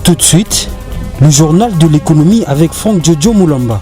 Tout de suite, le journal de l'économie avec Franck Jojo Moulamba.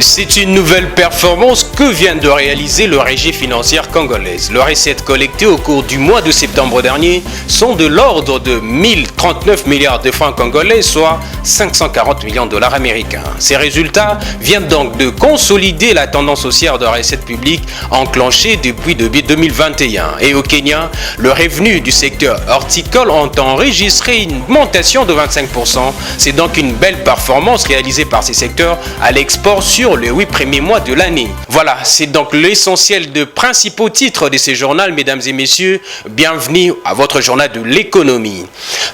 C'est une nouvelle performance que vient de réaliser le Régie financière congolaise. Les recettes collectées au cours du mois de septembre dernier sont de l'ordre de 1039 milliards de francs congolais, soit 540 millions de dollars américains. Ces résultats viennent donc de consolider la tendance haussière de recettes publiques enclenchée depuis début 2021. Et au Kenya, le revenu du secteur horticole ont enregistré une augmentation de 25%. C'est donc une belle performance réalisée par ces secteurs à l'export sur les 8 premiers mois de l'année. Voilà, c'est donc l'essentiel de principaux titres de ces journaux, mesdames et messieurs. Bienvenue à votre journal de l'économie.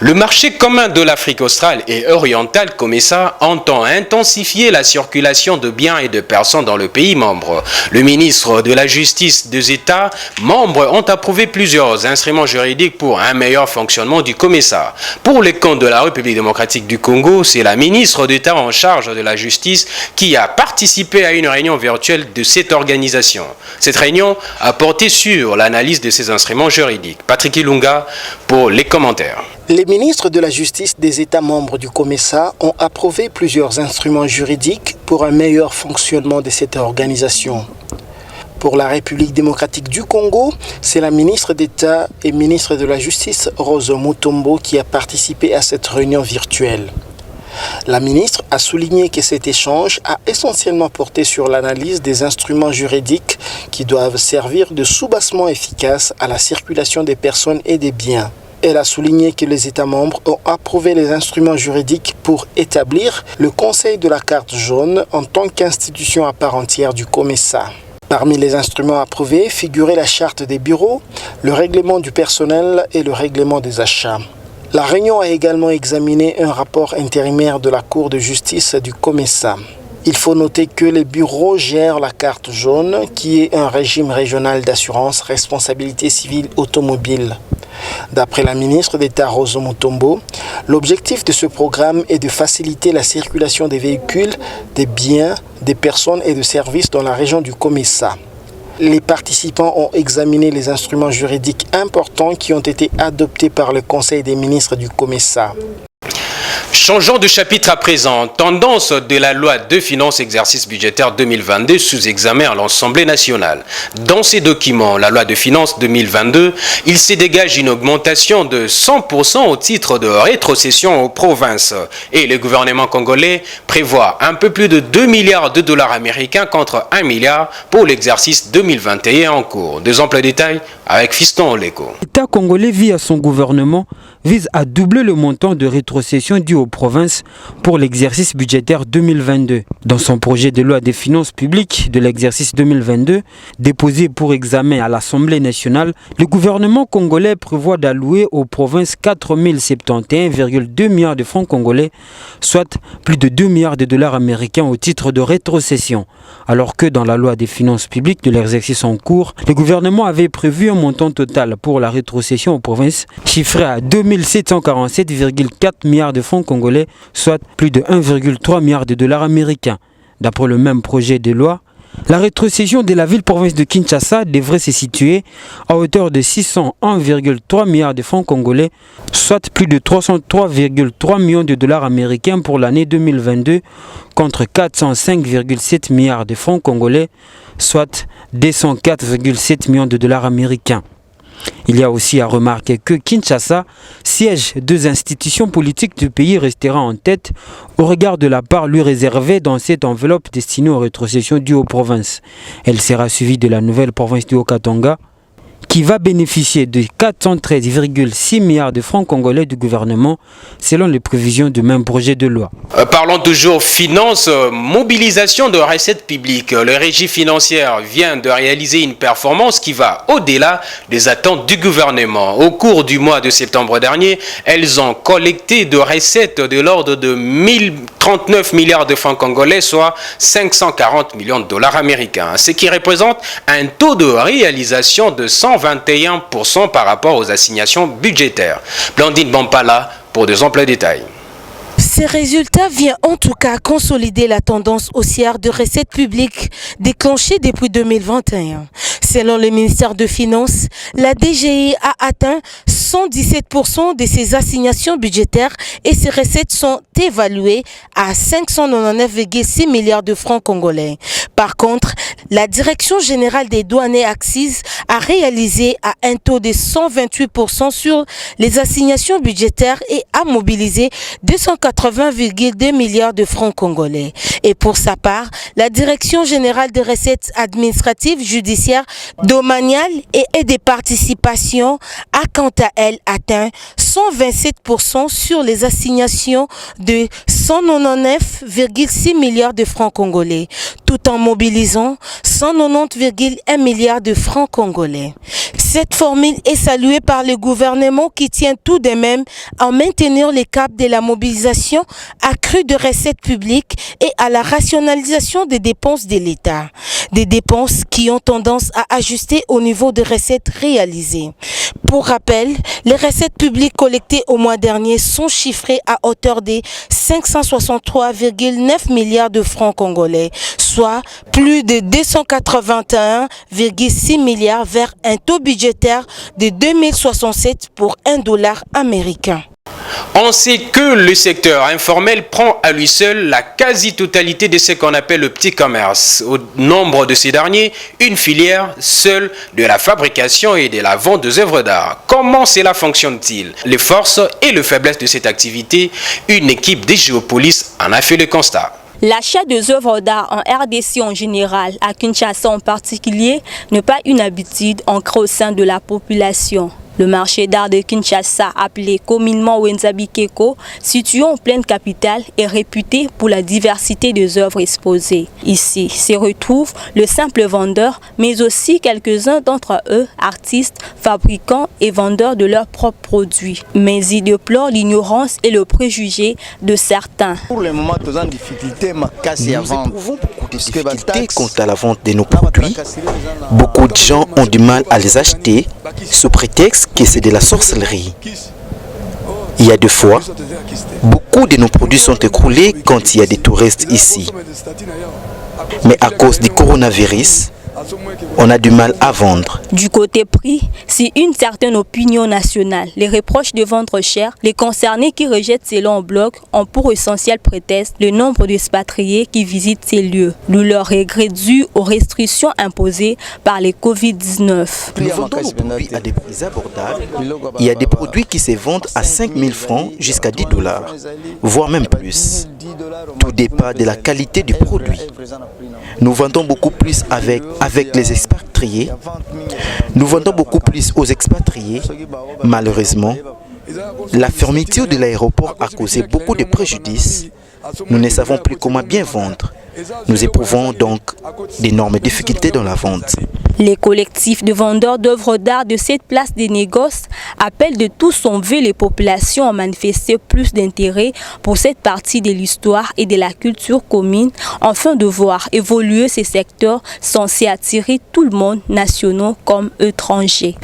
Le marché commun de l'Afrique australe et orientale, COMESA, entend intensifier la circulation de biens et de personnes dans le pays membre. Le ministre de la Justice des États membres ont approuvé plusieurs instruments juridiques pour un meilleur fonctionnement du COMESA. Pour les comptes de la République démocratique du Congo, c'est la ministre d'État en charge de la justice qui a participé à une réunion virtuelle de cette organisation. Cette réunion a porté sur l'analyse de ces instruments juridiques. Patrick Ilunga pour les commentaires. Les ministres de la Justice des États membres du COMESA ont approuvé plusieurs instruments juridiques pour un meilleur fonctionnement de cette organisation. Pour la République démocratique du Congo, c'est la ministre d'État et ministre de la Justice, Rose Mutombo, qui a participé à cette réunion virtuelle. La ministre a souligné que cet échange a essentiellement porté sur l'analyse des instruments juridiques qui doivent servir de soubassement efficace à la circulation des personnes et des biens. Elle a souligné que les États membres ont approuvé les instruments juridiques pour établir le Conseil de la carte jaune en tant qu'institution à part entière du COMESA. Parmi les instruments approuvés figuraient la charte des bureaux, le règlement du personnel et le règlement des achats. La réunion a également examiné un rapport intérimaire de la Cour de justice du COMESA. Il faut noter que les bureaux gèrent la carte jaune, qui est un régime régional d'assurance responsabilité civile automobile. D'après la ministre d'État Rose Mutombo, l'objectif de ce programme est de faciliter la circulation des véhicules, des biens, des personnes et de services dans la région du COMESA. Les participants ont examiné les instruments juridiques importants qui ont été adoptés par le Conseil des ministres du COMESA. Changeons de chapitre à présent. Tendance de la loi de finances exercice budgétaire 2022 sous examen à l'Assemblée nationale. Dans ces documents, la loi de finances 2022, il se dégage une augmentation de 100% au titre de rétrocession aux provinces. Et le gouvernement congolais prévoit un peu plus de 2 milliards de dollars américains contre 1 milliard pour l'exercice 2021 en cours. Deux amples détails avec Fiston Oleko. L'État congolais via son gouvernement vise à doubler le montant de rétrocession dû aux provinces pour l'exercice budgétaire 2022. Dans son projet de loi des finances publiques de l'exercice 2022, déposé pour examen à l'Assemblée nationale, le gouvernement congolais prévoit d'allouer aux provinces 4071,2 milliards de francs congolais, soit plus de 2 milliards de dollars américains au titre de rétrocession. Alors que dans la loi des finances publiques de l'exercice en cours, le gouvernement avait prévu un montant total pour la rétrocession aux provinces chiffré à 2747,4 milliards de francs congolais, soit plus de 1,3 milliard de dollars américains. D'après le même projet de loi, la rétrocession de la ville-province de Kinshasa devrait se situer à hauteur de 601,3 milliards de francs congolais, soit plus de 303,3 millions de dollars américains pour l'année 2022, contre 405,7 milliards de francs congolais, soit 204,7 millions de dollars américains. Il y a aussi à remarquer que Kinshasa, siège deux institutions politiques du pays, restera en tête au regard de la part lui réservée dans cette enveloppe destinée aux rétrocessions dues aux provinces. Elle sera suivie de la nouvelle province du Haut-Katanga, qui va bénéficier de 413,6 milliards de francs congolais du gouvernement, selon les prévisions du même projet de loi. Parlons toujours finance, mobilisation de recettes publiques. Le régie financière vient de réaliser une performance qui va au-delà des attentes du gouvernement. Au cours du mois de septembre dernier, elles ont collecté de recettes de l'ordre de 1039 1039 milliards de francs congolais, soit 540 millions de dollars américains, ce qui représente un taux de réalisation de 121% par rapport aux assignations budgétaires. Blandine Bampala pour de amples détails. Ces résultats viennent en tout cas consolider la tendance haussière de recettes publiques déclenchée depuis 2021. Selon le ministère de Finances, la DGI a atteint 117% de ses assignations budgétaires et ses recettes sont évaluées à 599,6 milliards de francs congolais. Par contre, la Direction générale des douanes et accises a réalisé à un taux de 128% sur les assignations budgétaires et a mobilisé 280,2 milliards de francs congolais. Et pour sa part, la Direction générale des recettes administratives, judiciaires, domaniales et des participations a quant à elle atteint 127% sur les assignations de 199,6 milliards de francs congolais, tout en mobilisant 190,1 milliards de francs congolais. Cette formule est saluée par le gouvernement qui tient tout de même à maintenir le cap de la mobilisation accrue de recettes publiques et à la rationalisation des dépenses de l'État. Des dépenses qui ont tendance à ajuster au niveau des recettes réalisées. Pour rappel, les recettes publiques collectées au mois dernier sont chiffrées à hauteur de 563,9 milliards de francs congolais, soit plus de 281,6 milliards vers un taux budgétaire de 2067 pour $1 américain. On sait que le secteur informel prend à lui seul la quasi-totalité de ce qu'on appelle le petit commerce. Au nombre de ces derniers, une filière seule de la fabrication et de la vente des œuvres d'art. Comment cela fonctionne-t-il? Les forces et les faiblesses de cette activité, une équipe des Géopolis en a fait le constat. L'achat des œuvres d'art en RDC en général, à Kinshasa en particulier, n'est pas une habitude ancrée au sein de la population. Le marché d'art de Kinshasa, appelé communément Wenzabi Keko, situé en pleine capitale, est réputé pour la diversité des œuvres exposées. Ici s'y retrouvent le simple vendeur, mais aussi quelques-uns d'entre eux, artistes, fabricants et vendeurs de leurs propres produits. Mais ils déplorent l'ignorance et le préjugé de certains. Pour le moment, nous éprouvons beaucoup de difficultés quant à la vente de nos produits. Beaucoup de gens ont du mal à les acheter sous prétexte que c'est de la sorcellerie. Il y a 2 fois, beaucoup de nos produits sont écoulés quand il y a des touristes ici. Mais à cause du coronavirus, on a du mal à vendre. Du côté prix, c'est une certaine opinion nationale. Les reproches de vendre cher, les concernés qui rejettent ces longs blocs ont pour essentiel prétexte le nombre d'expatriés qui visitent ces lieux, d'où leur regret dû aux restrictions imposées par les Covid-19. Nous vendons nos produits à des prix abordables. Il y a des produits qui se vendent à 5 000 francs jusqu'à $10, voire même plus. Tout dépend de la qualité du produit. Nous vendons beaucoup plus avec les expatriés. Nous vendons beaucoup plus aux expatriés. Malheureusement, la fermeture de l'aéroport a causé beaucoup de préjudices. Nous ne savons plus comment bien vendre. Nous éprouvons donc d'énormes difficultés dans la vente. Les collectifs de vendeurs d'œuvres d'art de cette place des négoces appellent de tout son vœu les populations à manifester plus d'intérêt pour cette partie de l'histoire et de la culture commune afin de voir évoluer ces secteurs censés attirer tout le monde, nationaux comme étrangers.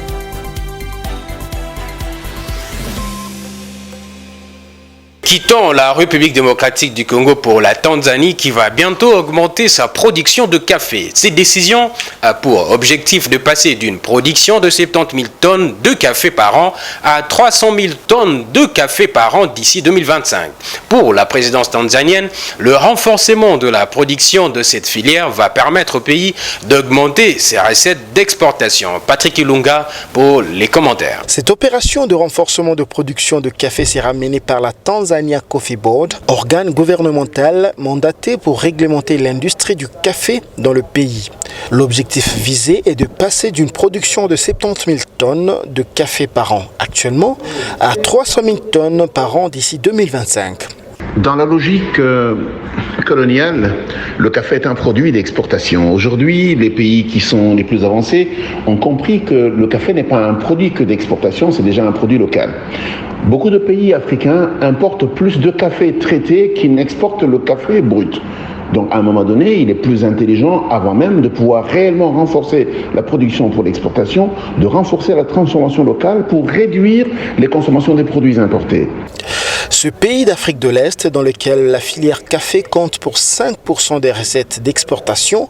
Quittons la République démocratique du Congo pour la Tanzanie qui va bientôt augmenter sa production de café. Cette décision a pour objectif de passer d'une production de 70 000 tonnes de café par an à 300 000 tonnes de café par an d'ici 2025. Pour la présidence tanzanienne, le renforcement de la production de cette filière va permettre au pays d'augmenter ses recettes d'exportation. Patrick Ilunga pour les commentaires. Cette opération de renforcement de production de café sera menée par la Tanzania Coffee Board, organe gouvernemental mandaté pour réglementer l'industrie du café dans le pays. L'objectif visé est de passer d'une production de 70 000 tonnes de café par an actuellement à 300 000 tonnes par an d'ici 2025. Dans la logique que coloniale, le café est un produit d'exportation. Aujourd'hui, les pays qui sont les plus avancés ont compris que le café n'est pas un produit que d'exportation, c'est déjà un produit local. Beaucoup de pays africains importent plus de café traité qu'ils n'exportent le café brut. Donc à un moment donné, il est plus intelligent, avant même de pouvoir réellement renforcer la production pour l'exportation, de renforcer la transformation locale pour réduire les consommations des produits importés. Ce pays d'Afrique de l'Est, dans lequel la filière café compte pour 5% des recettes d'exportation,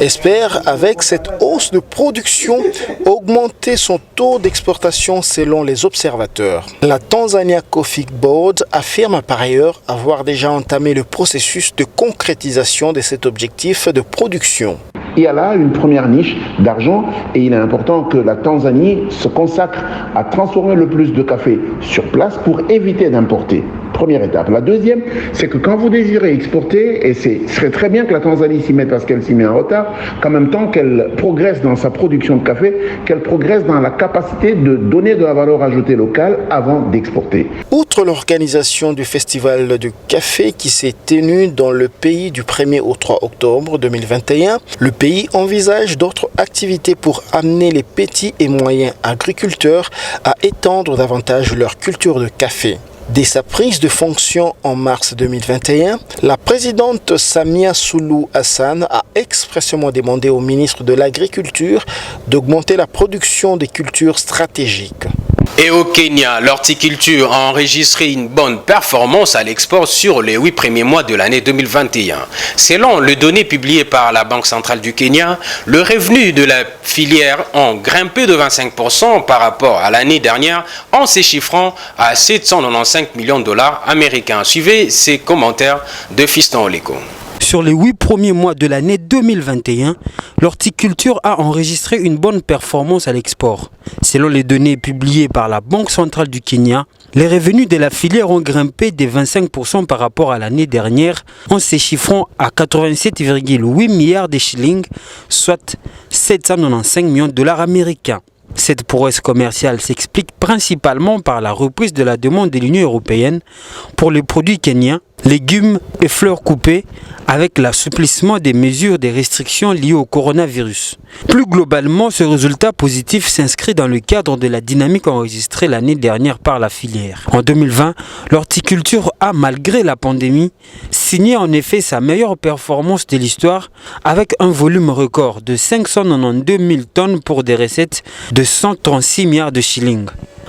espère, avec cette hausse de production, augmenter son taux d'exportation selon les observateurs. La Tanzania Coffee Board affirme par ailleurs avoir déjà entamé le processus de concrétisation de cet objectif de production. Il y a là une première niche d'argent et il est important que la Tanzanie se consacre à transformer le plus de café sur place pour éviter d'importer. Première étape. La deuxième, c'est que quand vous désirez exporter, et ce serait très bien que la Tanzanie s'y mette parce qu'elle s'y met en retard, qu'en même temps qu'elle progresse dans sa production de café, qu'elle progresse dans la capacité de donner de la valeur ajoutée locale avant d'exporter. Outre l'organisation du festival du café qui s'est tenu dans le pays du 1er au 3 octobre 2021, le pays envisage d'autres activités pour amener les petits et moyens agriculteurs à étendre davantage leur culture de café. Dès sa prise de fonction en mars 2021, la présidente Samia Suluhu Hassan a expressément demandé au ministre de l'Agriculture d'augmenter la production des cultures stratégiques. Et au Kenya, l'horticulture a enregistré une bonne performance à l'export sur les 8 premiers mois de l'année 2021. Selon les données publiées par la Banque centrale du Kenya, le revenu de la filière a grimpé de 25% par rapport à l'année dernière en s'échiffrant à 795 millions de dollars américains. Suivez ces commentaires de Fiston Oleko. Sur les 8 premiers mois de l'année 2021, l'horticulture a enregistré une bonne performance à l'export. Selon les données publiées par la Banque centrale du Kenya, les revenus de la filière ont grimpé de 25% par rapport à l'année dernière en s'échiffrant à 87,8 milliards de shillings, soit 795 millions de dollars américains. Cette prouesse commerciale s'explique principalement par la reprise de la demande de l'Union européenne pour les produits kenyans, légumes et fleurs coupées, avec l'assouplissement des mesures de restrictions liées au coronavirus. Plus globalement, ce résultat positif s'inscrit dans le cadre de la dynamique enregistrée l'année dernière par la filière. En 2020, l'horticulture a, malgré la pandémie, signé en effet sa meilleure performance de l'histoire avec un volume record de 592 000 tonnes pour des recettes de 136 milliards de shillings.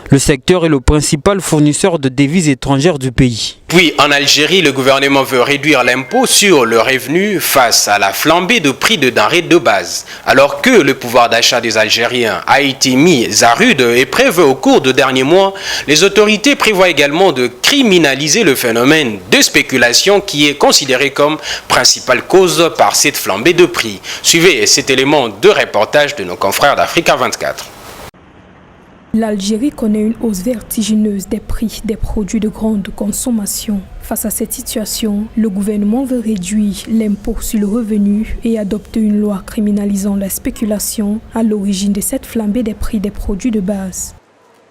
Le secteur est le principal fournisseur de devises étrangères du pays. Puis en Algérie, le gouvernement veut réduire l'impôt sur le revenu face à la flambée de prix de denrées de base. Alors que le pouvoir d'achat des Algériens a été mis à rude épreuve au cours des derniers mois, les autorités prévoient également de criminaliser le phénomène de spéculation qui est considéré comme principale cause par cette flambée de prix. Suivez cet élément de reportage de nos confrères d'Africa 24. L'Algérie connaît une hausse vertigineuse des prix des produits de grande consommation. Face à cette situation, le gouvernement veut réduire l'impôt sur le revenu et adopter une loi criminalisant la spéculation à l'origine de cette flambée des prix des produits de base.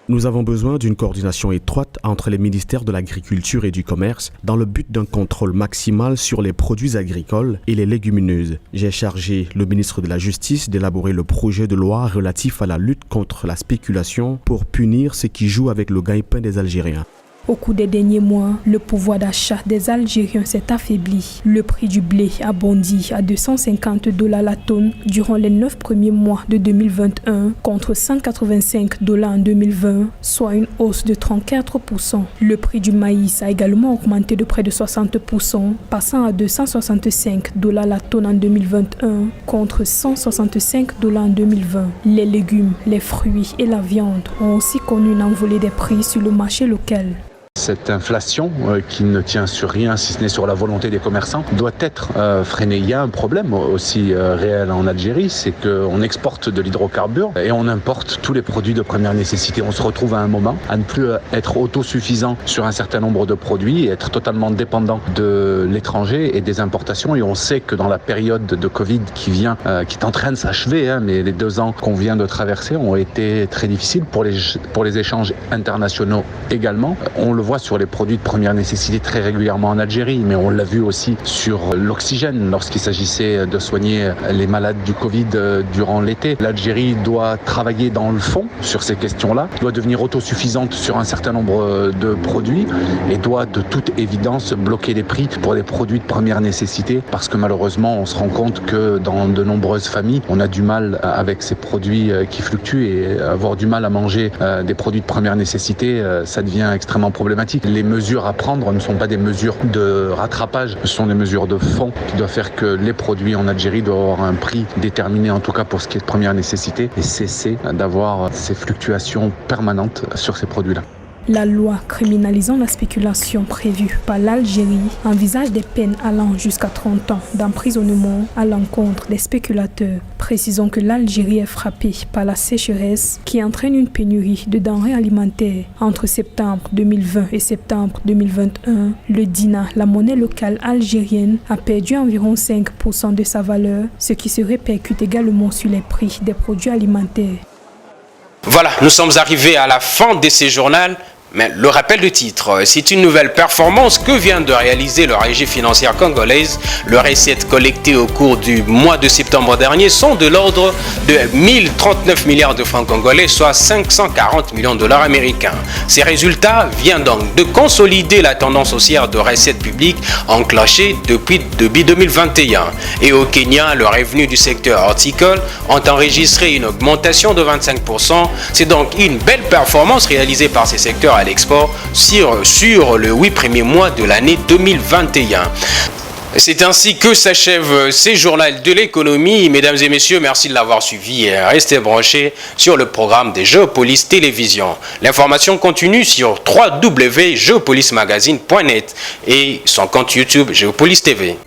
Nous avons besoin d'une coordination étroite entre les ministères de l'Agriculture et du Commerce dans le but d'un contrôle maximal sur les produits agricoles et les légumineuses. J'ai chargé le ministre de la Justice d'élaborer le projet de loi relatif à la lutte contre la spéculation pour punir ceux qui jouent avec le gagne-pain des Algériens. Au cours des derniers mois, le pouvoir d'achat des Algériens s'est affaibli. Le prix du blé a bondi à $250 la tonne durant les 9 premiers mois de 2021 contre $185 en 2020, soit une hausse de 34%. Le prix du maïs a également augmenté de près de 60%, passant à $265 la tonne en 2021 contre $165 en 2020. Les légumes, les fruits et la viande ont aussi connu une envolée des prix sur le marché local. Cette inflation qui ne tient sur rien si ce n'est sur la volonté des commerçants doit être freinée. Il y a un problème aussi réel en Algérie, c'est qu'on exporte de l'hydrocarbure et on importe tous les produits de première nécessité. On se retrouve à un moment à ne plus être autosuffisant sur un certain nombre de produits et être totalement dépendant de l'étranger et des importations. Et on sait que dans la période de Covid qui vient, qui est en train de s'achever, mais les 2 ans qu'on vient de traverser ont été très difficiles pour les échanges internationaux également. On le le voit sur les produits de première nécessité très régulièrement en Algérie, mais on l'a vu aussi sur l'oxygène lorsqu'il s'agissait de soigner les malades du Covid durant l'été. L'Algérie doit travailler dans le fond sur ces questions-là, doit devenir autosuffisante sur un certain nombre de produits et doit de toute évidence bloquer les prix pour les produits de première nécessité parce que malheureusement on se rend compte que dans de nombreuses familles on a du mal avec ces produits qui fluctuent et avoir du mal à manger des produits de première nécessité, ça devient extrêmement problématique. Les mesures à prendre ne sont pas des mesures de rattrapage, ce sont des mesures de fond qui doivent faire que les produits en Algérie doivent avoir un prix déterminé, en tout cas pour ce qui est de première nécessité, et cesser d'avoir ces fluctuations permanentes sur ces produits-là. La loi criminalisant la spéculation prévue par l'Algérie envisage des peines allant jusqu'à 30 ans d'emprisonnement à l'encontre des spéculateurs. Précisons que l'Algérie est frappée par la sécheresse qui entraîne une pénurie de denrées alimentaires. Entre septembre 2020 et septembre 2021, le dinar, la monnaie locale algérienne, a perdu environ 5% de sa valeur, ce qui se répercute également sur les prix des produits alimentaires. Voilà, nous sommes arrivés à la fin de ce journal. Mais le rappel de titre, c'est une nouvelle performance que vient de réaliser la Régie financière congolaise. Les recettes collectées au cours du mois de septembre dernier sont de l'ordre de 1039 milliards de francs congolais, soit 540 millions de dollars américains. Ces résultats viennent donc de consolider la tendance haussière de recettes publiques enclenchée depuis 2021. Et au Kenya, le revenu du secteur horticole ont enregistré une augmentation de 25%. C'est donc une belle performance réalisée par ces secteurs à l'export sur le 8 premiers mois de l'année 2021. C'est ainsi que s'achève ces journaux de l'économie. Mesdames et messieurs, merci de l'avoir suivi et restez branchés sur le programme de Géopolis Télévision. L'information continue sur www.geopolismagazine.net et son compte YouTube Géopolis TV.